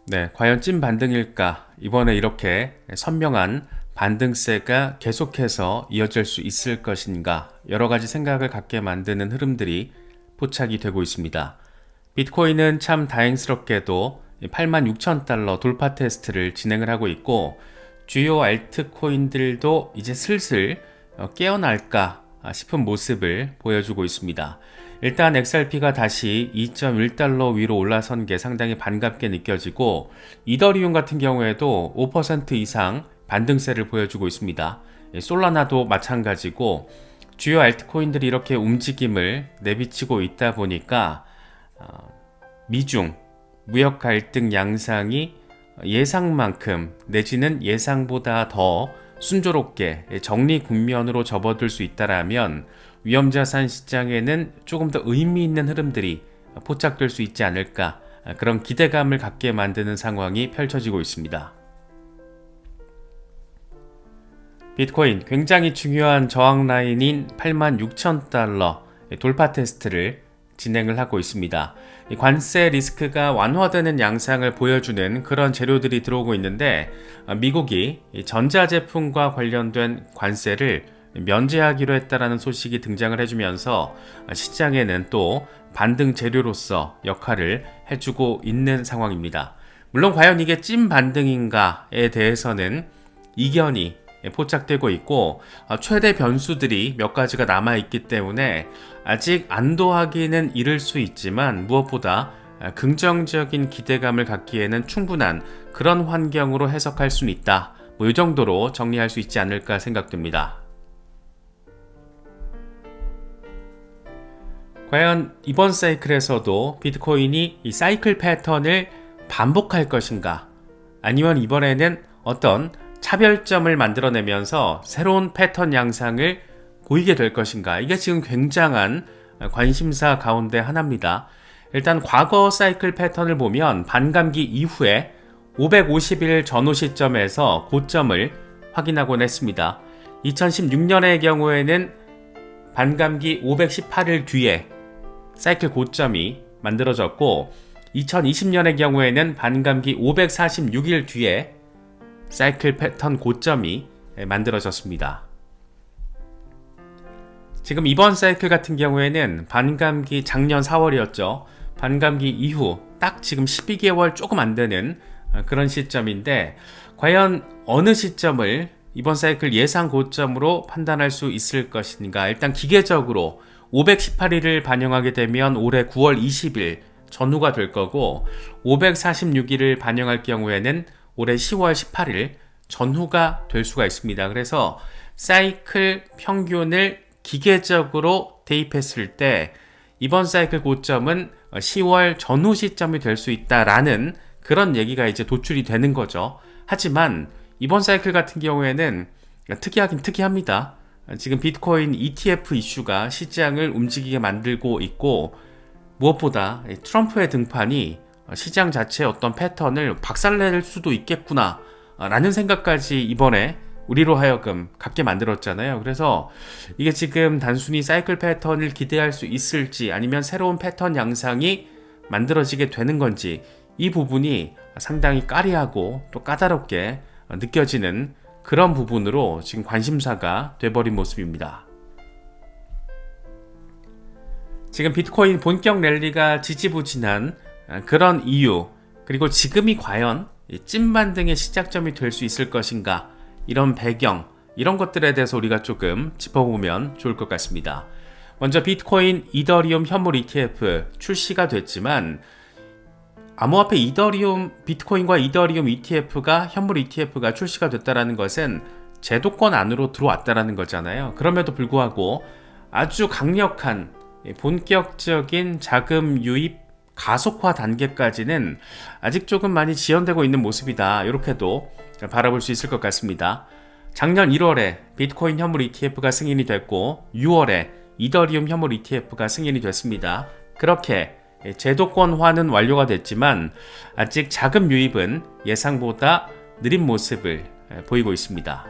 네, 과연 찐 반등일까? 이번에 이렇게 선명한 반등세가 계속해서 이어질 수 있을 것인가? 여러 가지 생각을 갖게 만드는 흐름들이 포착이 되고 있습니다. 비트코인은 참 다행스럽게도 86,000달러 돌파 테스트를 진행을 하고 있고, 주요 알트코인들도 이제 슬슬 깨어날까 싶은 모습을 보여주고 있습니다. 일단 XRP가 다시 2.1달러 위로 올라선 게 상당히 반갑게 느껴지고, 이더리움 같은 경우에도 5% 이상 반등세를 보여주고 있습니다. 솔라나도 마찬가지고, 주요 알트코인들이 이렇게 움직임을 내비치고 있다 보니까 미중 무역 갈등 양상이 예상만큼 내지는 예상보다 더 순조롭게 정리 국면으로 접어들 수 있다라면 위험자산 시장에는 조금 더 의미 있는 흐름들이 포착될 수 있지 않을까, 그런 기대감을 갖게 만드는 상황이 펼쳐지고 있습니다. 비트코인 굉장히 중요한 저항 라인인 86,000달러 돌파 테스트를 진행을 하고 있습니다. 관세 리스크가 완화되는 양상을 보여주는 그런 재료들이 들어오고 있는데, 미국이 전자제품과 관련된 관세를 면제하기로 했다라는 소식이 등장을 해주면서 시장에는 또 반등 재료로서 역할을 해주고 있는 상황입니다. 물론 과연 이게 찐 반등인가에 대해서는 이견이 포착되고 있고, 최대 변수들이 몇 가지가 남아있기 때문에 아직 안도하기는 이를 수 있지만, 무엇보다 긍정적인 기대감을 갖기에는 충분한 그런 환경으로 해석할 수는 있다. 이 정도로 정리할 수 있지 않을까 생각됩니다. 과연 이번 사이클에서도 비트코인이 이 사이클 패턴을 반복할 것인가? 아니면 이번에는 어떤 차별점을 만들어내면서 새로운 패턴 양상을 보이게 될 것인가? 이게 지금 굉장한 관심사 가운데 하나입니다. 일단 과거 사이클 패턴을 보면 반감기 이후에 550일 전후 시점에서 고점을 확인하곤 했습니다. 2016년의 경우에는 반감기 518일 뒤에 사이클 고점이 만들어졌고, 2020년의 경우에는 반감기 546일 뒤에 사이클 패턴 고점이 만들어졌습니다. 지금 이번 사이클 같은 경우에는 반감기 작년 4월이었죠. 반감기 이후 딱 지금 12개월 조금 안 되는 그런 시점인데, 과연 어느 시점을 이번 사이클 예상 고점으로 판단할 수 있을 것인가? 일단 기계적으로 518일을 반영하게 되면 올해 9월 20일 전후가 될 거고, 546일을 반영할 경우에는 올해 10월 18일 전후가 될 수가 있습니다. 그래서 사이클 평균을 기계적으로 대입했을 때 이번 사이클 고점은 10월 전후 시점이 될 수 있다라는 그런 얘기가 이제 도출이 되는 거죠. 하지만 이번 사이클 같은 경우에는 특이하긴 특이합니다. 지금 비트코인 ETF 이슈가 시장을 움직이게 만들고 있고, 무엇보다 트럼프의 등판이 시장 자체의 어떤 패턴을 박살낼 수도 있겠구나 라는 생각까지 이번에 우리로 하여금 갖게 만들었잖아요. 그래서 이게 지금 단순히 사이클 패턴을 기대할 수 있을지, 아니면 새로운 패턴 양상이 만들어지게 되는 건지, 이 부분이 상당히 까리하고 또 까다롭게 느껴지는 그런 부분으로 지금 관심사가 돼버린 모습입니다. 지금 비트코인 본격 랠리가 지지부진한 그런 이유, 그리고 지금이 과연 찐반등의 시작점이 될 수 있을 것인가, 이런 배경, 이런 것들에 대해서 우리가 조금 짚어보면 좋을 것 같습니다. 먼저 비트코인 이더리움 현물 ETF 출시가 됐지만, 암호화폐 비트코인과 이더리움 ETF가 현물 ETF가 출시가 됐다라는 것은 제도권 안으로 들어왔다라는 거잖아요. 그럼에도 불구하고 아주 강력한 본격적인 자금 유입 가속화 단계까지는 아직 조금 많이 지연되고 있는 모습이다, 이렇게도 바라볼 수 있을 것 같습니다. 작년 1월에 비트코인 현물 ETF가 승인이 됐고, 6월에 이더리움 현물 ETF가 승인이 됐습니다. 그렇게 제도권화는 완료가 됐지만 아직 자금 유입은 예상보다 느린 모습을 보이고 있습니다.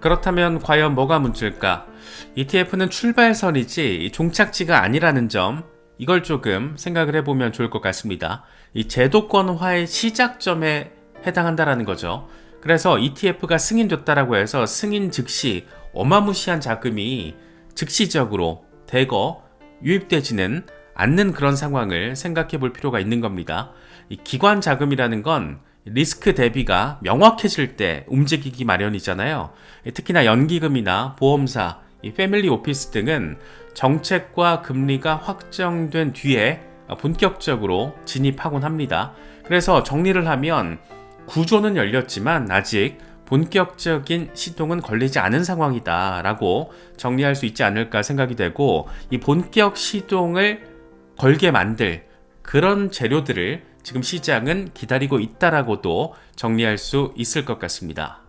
그렇다면 과연 뭐가 문제일까? ETF는 출발선이지 종착지가 아니라는 점, 이걸 조금 생각을 해보면 좋을 것 같습니다. 이 제도권화의 시작점에 해당한다라는 거죠. 그래서 ETF가 승인됐다라고 해서 승인 즉시 어마무시한 자금이 즉시적으로 대거 유입되지는 않는 그런 상황을 생각해 볼 필요가 있는 겁니다. 이 기관 자금이라는 건 리스크 대비가 명확해질 때 움직이기 마련이잖아요. 특히나 연기금이나 보험사, 이 패밀리 오피스 등은 정책과 금리가 확정된 뒤에 본격적으로 진입하곤 합니다. 그래서 정리를 하면 구조는 열렸지만 아직 본격적인 시동은 걸리지 않은 상황이다 라고 정리할 수 있지 않을까 생각이 되고, 이 본격 시동을 걸게 만들 그런 재료들을 지금 시장은 기다리고 있다라고도 정리할 수 있을 것 같습니다.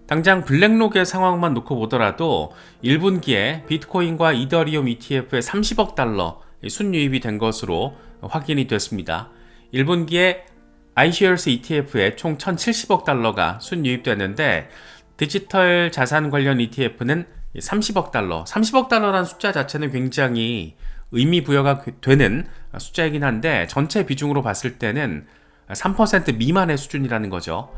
당장 블랙록의 상황만 놓고 보더라도 1분기에 비트코인과 이더리움 ETF에 30억 달러 순유입이 된 것으로 확인이 됐습니다. 1분기에 iShares ETF에 총 1,070억 달러가 순유입됐는데 디지털 자산 관련 ETF는 30억 달러, 30억 달러라는 숫자 자체는 굉장히 의미 부여가 되는 숫자이긴 한데 전체 비중으로 봤을 때는 3% 미만의 수준이라는 거죠.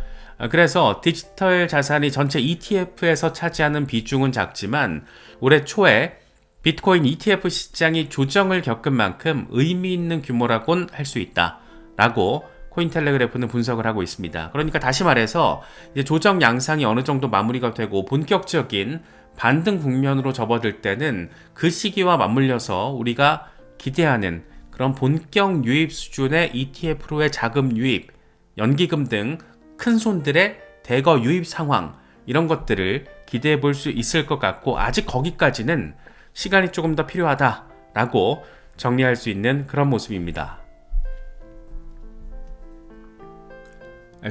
그래서 디지털 자산이 전체 ETF에서 차지하는 비중은 작지만 올해 초에 비트코인 ETF 시장이 조정을 겪은 만큼 의미 있는 규모라곤 할 수 있다라고 코인텔레그래프는 분석을 하고 있습니다. 그러니까 다시 말해서 이제 조정 양상이 어느 정도 마무리가 되고 본격적인 반등 국면으로 접어들 때는 그 시기와 맞물려서 우리가 기대하는 그런 본격 유입 수준의 ETF로의 자금 유입, 연기금 등 큰 손들의 대거 유입 상황, 이런 것들을 기대해 볼 수 있을 것 같고, 아직 거기까지는 시간이 조금 더 필요하다라고 정리할 수 있는 그런 모습입니다.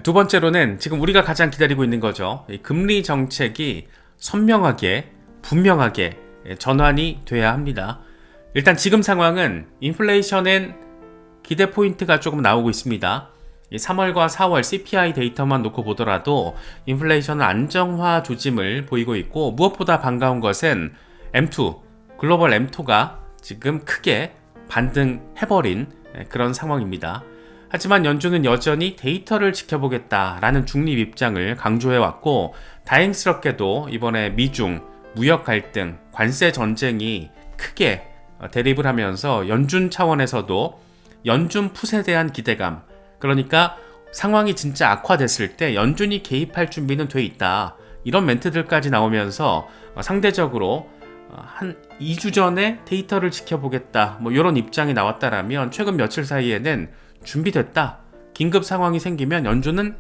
두 번째로는 지금 우리가 가장 기다리고 있는 거죠. 금리 정책이 선명하게, 분명하게 전환이 돼야 합니다. 일단 지금 상황은 인플레이션엔 기대 포인트가 조금 나오고 있습니다. 3월과 4월 CPI 데이터만 놓고 보더라도 인플레이션은 안정화 조짐을 보이고 있고, 무엇보다 반가운 것은 M2, 글로벌 M2가 지금 크게 반등해버린 그런 상황입니다. 하지만 연준은 여전히 데이터를 지켜보겠다라는 중립 입장을 강조해왔고, 다행스럽게도 이번에 미중 무역 갈등, 관세 전쟁이 크게 대립을 하면서 연준 차원에서도 연준 풋에 대한 기대감, 그러니까 상황이 진짜 악화됐을 때 연준이 개입할 준비는 돼 있다, 이런 멘트들까지 나오면서 상대적으로 한 2주 전에 데이터를 지켜보겠다, 이런 입장이 나왔다라면 최근 며칠 사이에는 준비됐다, 긴급 상황이 생기면 연준은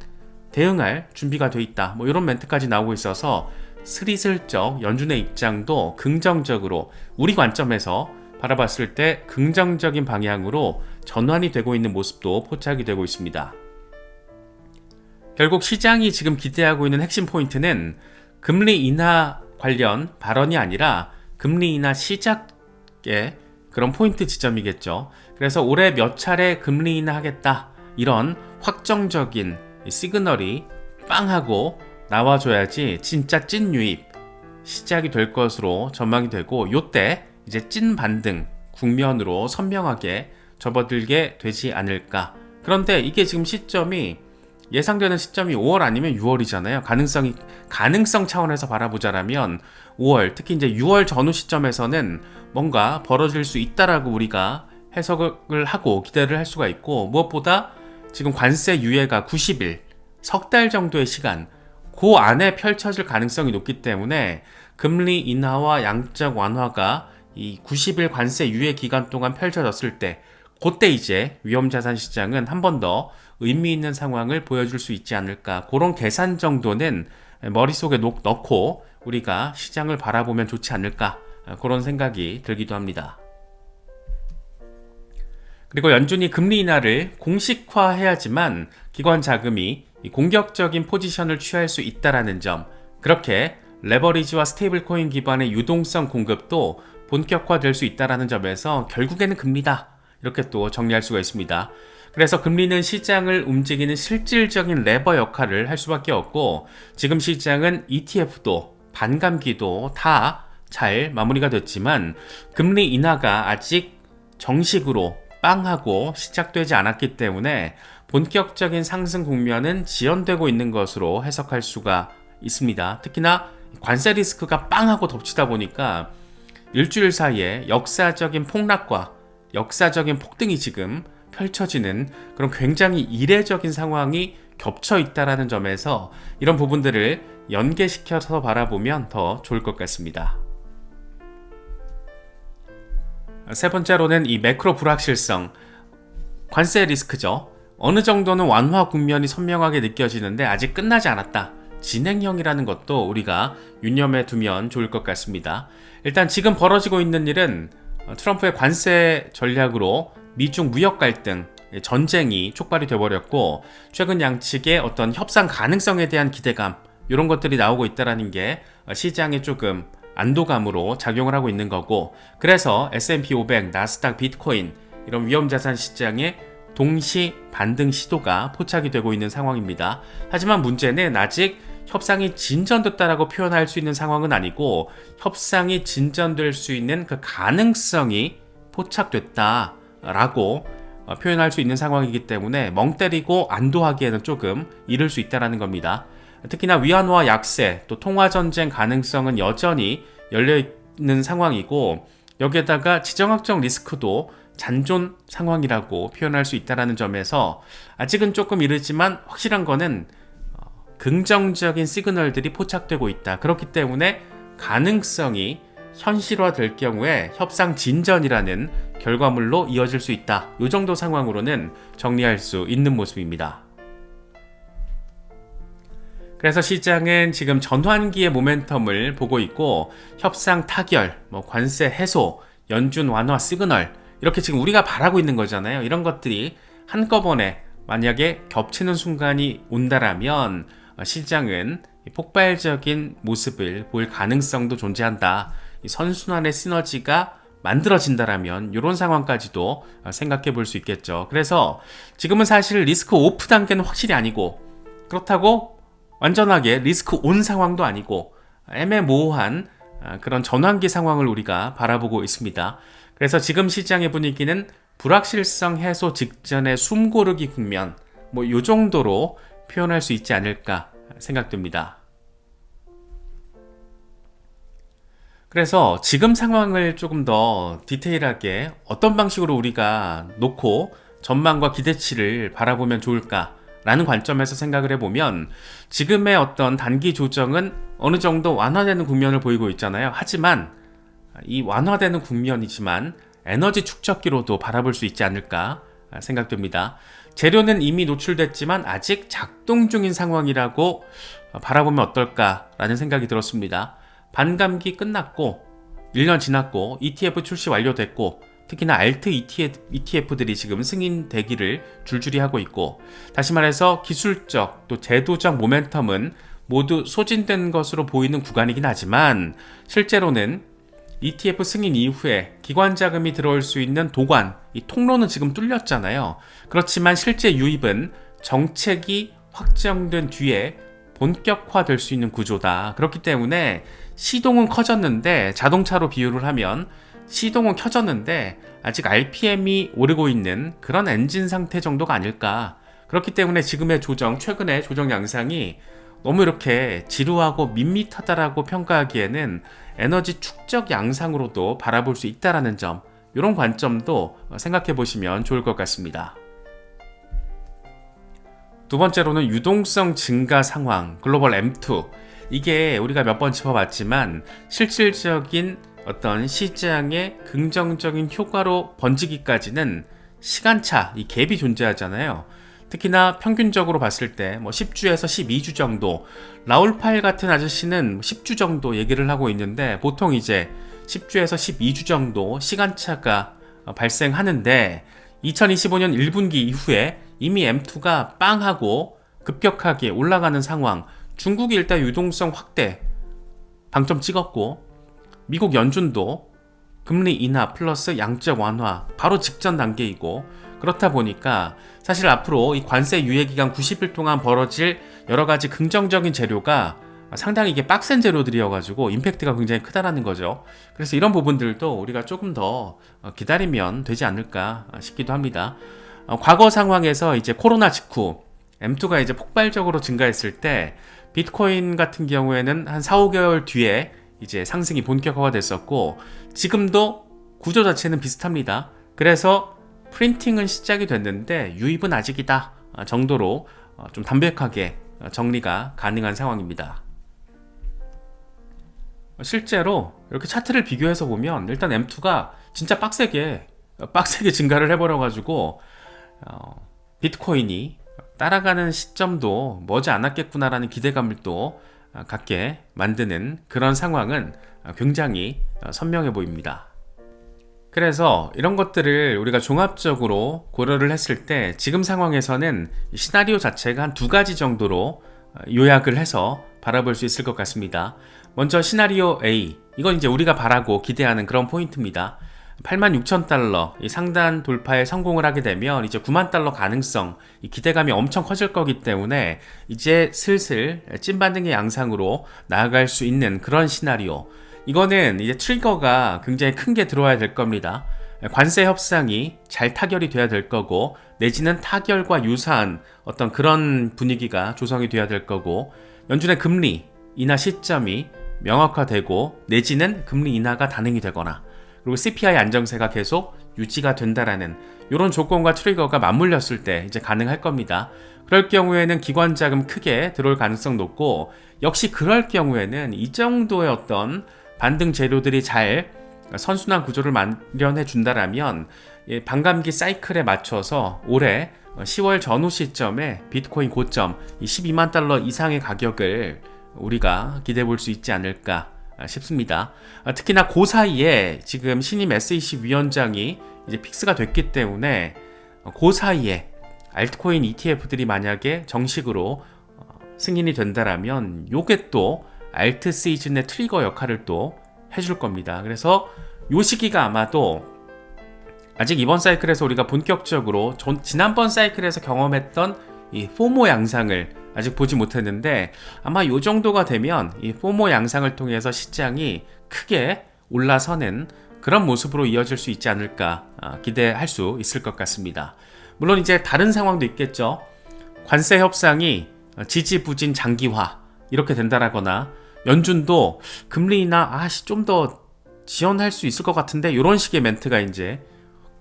대응할 준비가 돼 있다, 이런 멘트까지 나오고 있어서 스리슬쩍 연준의 입장도 긍정적으로, 우리 관점에서 바라봤을 때 긍정적인 방향으로 전환이 되고 있는 모습도 포착이 되고 있습니다. 결국 시장이 지금 기대하고 있는 핵심 포인트는 금리 인하 관련 발언이 아니라 금리 인하 시작의 그런 포인트 지점이겠죠. 그래서 올해 몇 차례 금리 인하하겠다, 이런 확정적인 시그널이 빵 하고 나와줘야지 진짜 찐 유입 시작이 될 것으로 전망이 되고, 요때 이제 찐 반등 국면으로 선명하게 접어들게 되지 않을까. 그런데 이게 지금 시점이, 예상되는 시점이 5월 아니면 6월이잖아요. 가능성 차원에서 바라보자라면 5월, 특히 이제 6월 전후 시점에서는 뭔가 벌어질 수 있다라고 우리가 해석을 하고 기대를 할 수가 있고, 무엇보다 지금 관세 유예가 90일, 석 달 정도의 시간, 그 안에 펼쳐질 가능성이 높기 때문에 금리 인하와 양적 완화가 이 90일 관세 유예 기간 동안 펼쳐졌을 때, 그때 이제 위험자산 시장은 한 번 더 의미 있는 상황을 보여줄 수 있지 않을까, 그런 계산 정도는 머릿속에 넣고 우리가 시장을 바라보면 좋지 않을까, 그런 생각이 들기도 합니다. 그리고 연준이 금리 인하를 공식화해야지만 기관 자금이 공격적인 포지션을 취할 수 있다는 점, 그렇게 레버리지와 스테이블 코인 기반의 유동성 공급도 본격화될 수 있다는 점에서 결국에는 금리다, 이렇게 또 정리할 수가 있습니다. 그래서 금리는 시장을 움직이는 실질적인 레버 역할을 할 수밖에 없고, 지금 시장은 ETF도 반감기도 다 잘 마무리가 됐지만 금리 인하가 아직 정식으로 빵하고 시작되지 않았기 때문에 본격적인 상승 국면은 지연되고 있는 것으로 해석할 수가 있습니다. 특히나 관세 리스크가 빵하고 덮치다 보니까 일주일 사이에 역사적인 폭락과 역사적인 폭등이 지금 펼쳐지는 그런 굉장히 이례적인 상황이 겹쳐 있다는 점에서 이런 부분들을 연계시켜서 바라보면 더 좋을 것 같습니다. 세 번째로는 이 매크로 불확실성, 관세 리스크죠. 어느 정도는 완화 국면이 선명하게 느껴지는데 아직 끝나지 않았다. 진행형이라는 것도 우리가 유념해 두면 좋을 것 같습니다. 일단 지금 벌어지고 있는 일은 트럼프의 관세 전략으로 미중 무역 갈등, 전쟁이 촉발이 되어버렸고 최근 양측의 어떤 협상 가능성에 대한 기대감 이런 것들이 나오고 있다는 게 시장에 조금 안도감으로 작용을 하고 있는 거고 그래서 S&P 500, 나스닥, 비트코인 이런 위험자산 시장에 동시 반등 시도가 포착이 되고 있는 상황입니다. 하지만 문제는 아직 협상이 진전됐다라고 표현할 수 있는 상황은 아니고 협상이 진전될 수 있는 그 가능성이 포착됐다라고 표현할 수 있는 상황이기 때문에 멍 때리고 안도하기에는 조금 이를 수 있다는 겁니다. 특히나 위안화 약세 또 통화전쟁 가능성은 여전히 열려있는 상황이고 여기에다가 지정학적 리스크도 잔존 상황이라고 표현할 수 있다는 점에서 아직은 조금 이르지만 확실한 거는 긍정적인 시그널들이 포착되고 있다. 그렇기 때문에 가능성이 현실화될 경우에 협상 진전이라는 결과물로 이어질 수 있다. 이 정도 상황으로는 정리할 수 있는 모습입니다. 그래서 시장은 지금 전환기의 모멘텀을 보고 있고 협상 타결, 관세 해소, 연준 완화 시그널 이렇게 지금 우리가 바라고 있는 거잖아요. 이런 것들이 한꺼번에 만약에 겹치는 순간이 온다라면 시장은 폭발적인 모습을 보일 가능성도 존재한다. 이 선순환의 시너지가 만들어진다라면 이런 상황까지도 생각해 볼 수 있겠죠. 그래서 지금은 사실 리스크 오프 단계는 확실히 아니고 그렇다고 완전하게 리스크 온 상황도 아니고 애매모호한 그런 전환기 상황을 우리가 바라보고 있습니다. 그래서 지금 시장의 분위기는 불확실성 해소 직전의 숨고르기 국면 이 정도로 표현할 수 있지 않을까 생각됩니다. 그래서 지금 상황을 조금 더 디테일하게 어떤 방식으로 우리가 놓고 전망과 기대치를 바라보면 좋을까 라는 관점에서 생각을 해보면 지금의 어떤 단기 조정은 어느 정도 완화되는 국면을 보이고 있잖아요. 하지만 이 완화되는 국면이지만 에너지 축적기로도 바라볼 수 있지 않을까 생각됩니다. 재료는 이미 노출됐지만 아직 작동 중인 상황이라고 바라보면 어떨까라는 생각이 들었습니다. 반감기 끝났고 1년 지났고 ETF 출시 완료됐고 특히나 알트 ETF들이 지금 승인되기를 줄줄이 하고 있고 다시 말해서 기술적 또 제도적 모멘텀은 모두 소진된 것으로 보이는 구간이긴 하지만 실제로는 ETF 승인 이후에 기관 자금이 들어올 수 있는 도관, 이 통로는 지금 뚫렸잖아요. 그렇지만 실제 유입은 정책이 확정된 뒤에 본격화될 수 있는 구조다. 그렇기 때문에 시동은 커졌는데 자동차로 비유를 하면 시동은 켜졌는데 아직 RPM이 오르고 있는 그런 엔진 상태 정도가 아닐까. 그렇기 때문에 지금의 조정, 최근의 조정 양상이 너무 이렇게 지루하고 밋밋하다라고 평가하기에는 에너지 축적 양상으로도 바라볼 수 있다는 점, 이런 관점도 생각해 보시면 좋을 것 같습니다. 두 번째로는 유동성 증가 상황, 글로벌 M2. 이게 우리가 몇 번 짚어봤지만 실질적인 어떤 시장의 긍정적인 효과로 번지기까지는 시간차, 이 갭이 존재하잖아요. 특히나 평균적으로 봤을 때 10주에서 12주 정도, 라울팔 같은 아저씨는 10주 정도 얘기를 하고 있는데 보통 이제 10주에서 12주 정도 시간차가 발생하는데 2025년 1분기 이후에 이미 M2가 빵하고 급격하게 올라가는 상황, 중국이 일단 유동성 확대 방점 찍었고 미국 연준도 금리 인하 플러스 양적 완화 바로 직전 단계이고 그렇다 보니까 사실 앞으로 이 관세 유예 기간 90일 동안 벌어질 여러 가지 긍정적인 재료가 상당히 이게 빡센 재료들이어가지고 임팩트가 굉장히 크다라는 거죠. 그래서 이런 부분들도 우리가 조금 더 기다리면 되지 않을까 싶기도 합니다. 과거 상황에서 이제 코로나 직후 M2가 이제 폭발적으로 증가했을 때 비트코인 같은 경우에는 한 4, 5개월 뒤에 이제 상승이 본격화가 됐었고, 지금도 구조 자체는 비슷합니다. 그래서 프린팅은 시작이 됐는데 유입은 아직이다 정도로 좀 담백하게 정리가 가능한 상황입니다. 실제로 이렇게 차트를 비교해서 보면 일단 M2가 진짜 빡세게 증가를 해버려가지고 비트코인이 따라가는 시점도 머지 않았겠구나라는 기대감을 또 갖게 만드는 그런 상황은 굉장히 선명해 보입니다. 그래서 이런 것들을 우리가 종합적으로 고려를 했을 때 지금 상황에서는 시나리오 자체가 한 두 가지 정도로 요약을 해서 바라볼 수 있을 것 같습니다. 먼저 시나리오 A, 이건 이제 우리가 바라고 기대하는 그런 포인트입니다. 86,000달러 이 상단 돌파에 성공을 하게 되면 이제 9만 달러 가능성, 이 기대감이 엄청 커질 거기 때문에 이제 슬슬 찐반등의 양상으로 나아갈 수 있는 그런 시나리오. 이거는 이제 트리거가 굉장히 큰 게 들어와야 될 겁니다. 관세 협상이 잘 타결이 돼야 될 거고, 내지는 타결과 유사한 어떤 그런 분위기가 조성이 돼야 될 거고, 연준의 금리 인하 시점이 명확화되고, 내지는 금리 인하가 단행이 되거나, 그리고 CPI 안정세가 계속 유지가 된다라는 이런 조건과 트리거가 맞물렸을 때 이제 가능할 겁니다. 그럴 경우에는 기관 자금 크게 들어올 가능성 높고, 역시 그럴 경우에는 이 정도의 어떤 반등 재료들이 잘 선순환 구조를 마련해 준다라면 반감기 사이클에 맞춰서 올해 10월 전후 시점에 비트코인 고점 12만 달러 이상의 가격을 우리가 기대해 볼 수 있지 않을까 싶습니다. 특히나 그 사이에 지금 신임 SEC 위원장이 이제 픽스가 됐기 때문에 그 사이에 알트코인 ETF들이 만약에 정식으로 승인이 된다라면 요게 또 알트 시즌의 트리거 역할을 또 해줄 겁니다. 그래서 요 시기가 아마도 아직 이번 사이클에서 우리가 본격적으로 지난번 사이클에서 경험했던 이 포모 양상을 아직 보지 못했는데, 아마 요 정도가 되면 이 포모 양상을 통해서 시장이 크게 올라서는 그런 모습으로 이어질 수 있지 않을까 기대할 수 있을 것 같습니다. 물론 이제 다른 상황도 있겠죠. 관세 협상이 지지부진 장기화 이렇게 된다라거나, 연준도 금리 인하 좀 더 지연할 수 있을 것 같은데 이런 식의 멘트가 이제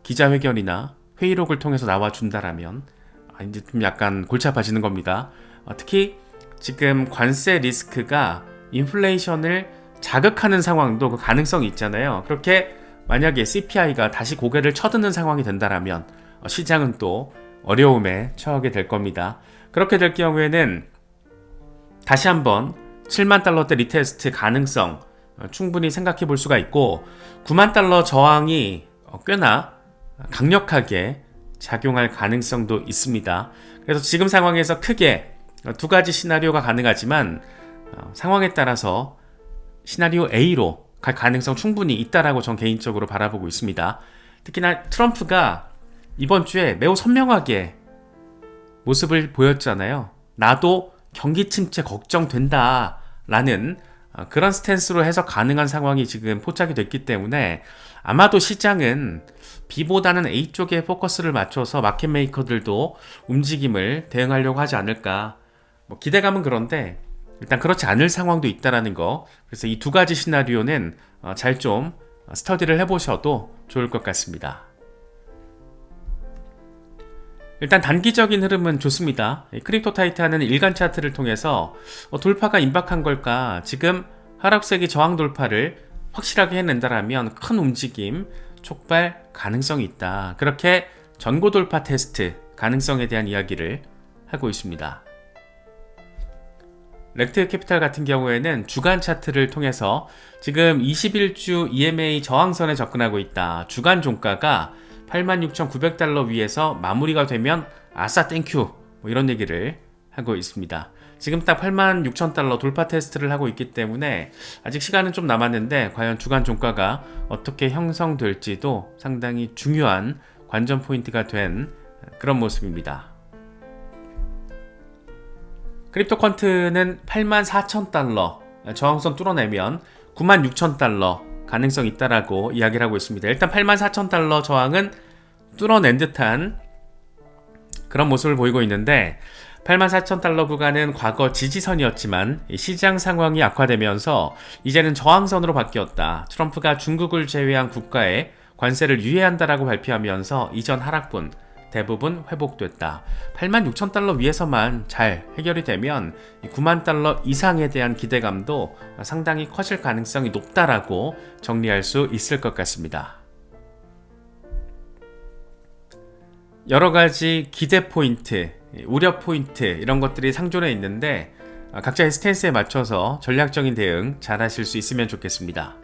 기자회견이나 회의록을 통해서 나와준다라면 이제 좀 약간 골치 아파지는 겁니다. 특히 지금 관세 리스크가 인플레이션을 자극하는 상황도 그 가능성이 있잖아요. 그렇게 만약에 CPI가 다시 고개를 쳐드는 상황이 된다라면 시장은 또 어려움에 처하게 될 겁니다. 그렇게 될 경우에는 다시 한번 7만 달러대 리테스트 가능성 충분히 생각해 볼 수가 있고, 9만 달러 저항이 꽤나 강력하게 작용할 가능성도 있습니다. 그래서 지금 상황에서 크게 두 가지 시나리오가 가능하지만 상황에 따라서 시나리오 A로 갈 가능성 충분히 있다라고 전 개인적으로 바라보고 있습니다. 특히나 트럼프가 이번 주에 매우 선명하게 모습을 보였잖아요. 나도 경기 침체 걱정된다라는 그런 스탠스로 해석 가능한 상황이 지금 포착이 됐기 때문에 아마도 시장은 B보다는 A 쪽에 포커스를 맞춰서 마켓 메이커들도 움직임을 대응하려고 하지 않을까. 기대감은 그런데 일단 그렇지 않을 상황도 있다라는 거. 그래서 이 두 가지 시나리오는 잘 좀 스터디를 해보셔도 좋을 것 같습니다. 일단 단기적인 흐름은 좋습니다. 크립토 타이탄은 일간 차트를 통해서 돌파가 임박한 걸까, 지금 하락세기 저항 돌파를 확실하게 해낸다라면 큰 움직임, 촉발 가능성이 있다. 그렇게 전고 돌파 테스트 가능성에 대한 이야기를 하고 있습니다. 렉트 캐피탈 같은 경우에는 주간 차트를 통해서 지금 21주 EMA 저항선에 접근하고 있다. 주간 종가가 86,900달러 위에서 마무리가 되면 아싸 땡큐 이런 얘기를 하고 있습니다. 지금 딱 86,000달러 돌파 테스트를 하고 있기 때문에 아직 시간은 좀 남았는데 과연 주간 종가가 어떻게 형성될지도 상당히 중요한 관전 포인트가 된 그런 모습입니다. 크립토 퀀트는 84,000달러 저항선 뚫어내면 96,000달러 가능성 있다라고 이야기를 하고 있습니다. 일단 84,000달러 저항은 뚫어낸 듯한 그런 모습을 보이고 있는데 84,000달러 구간은 과거 지지선이었지만 시장 상황이 악화되면서 이제는 저항선으로 바뀌었다. 트럼프가 중국을 제외한 국가에 관세를 유예한다라고 발표하면서 이전 하락분 대부분 회복됐다. 86,000달러 위에서만 잘 해결이 되면 9만 달러 이상에 대한 기대감도 상당히 커질 가능성이 높다라고 정리할 수 있을 것 같습니다. 여러 가지 기대 포인트, 우려 포인트 이런 것들이 상존해 있는데 각자의 스탠스에 맞춰서 전략적인 대응 잘 하실 수 있으면 좋겠습니다.